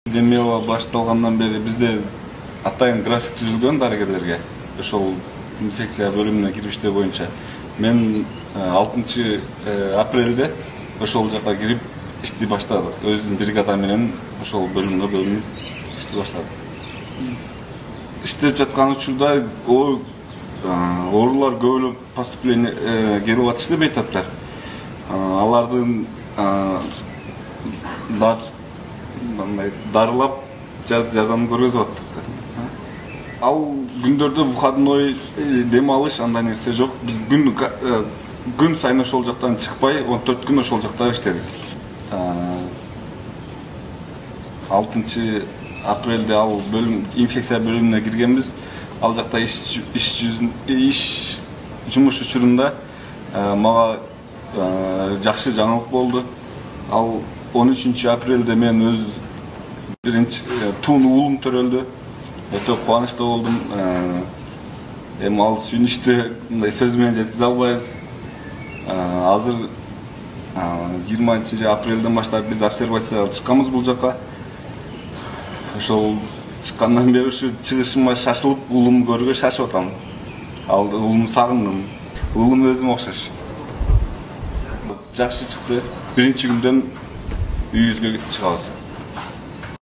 Эпидемия башталгандан бeri bizde атайын график түзүлгөн дарыгерлерге. Ошол инфекция бөлүмүнө кириште боюнча. Мен 6 апрелде ошол жака кирип ишти баштадык. Өзүнүн бригада менен ошол бөлүмгө бөлүнүп ишти баштадык. Иштеп жаткан учурда оорулар көбүлөп поступление келип атышты бейтаптар. Алардын дарылап жардам көргөзүп аттык. Ал күндөрдө выходной дем алыш андай нерсе жок. Биз күн сайын ошол жактан чыкпай 14 күн ошол жакта иштедик. 6 апрелде ал инфекция бөлүмүнө киргенбиз. Ал жакта иш жумуш учурунда мага жакшы жаңылык болду. Ал 13 апрелде мен өз биринчи тун уулум төрөлдү. Өтө кубанычта болдум. Эми ал сүйүнүчтү мындай сөз менен жеткизе албайбыз. Азыр 20 апрелден баштап биз обсервацияга чыкканбыз бул жака. Ошол чыккандан бери ушу чыгышыма шашылып, уулум көрүүгө шашып атам. Ал уулумду сагындым. Уулум өзүмө окшош. Жакшы чыкты. Биринчи күндөн үйүбүзгө чыгабыз.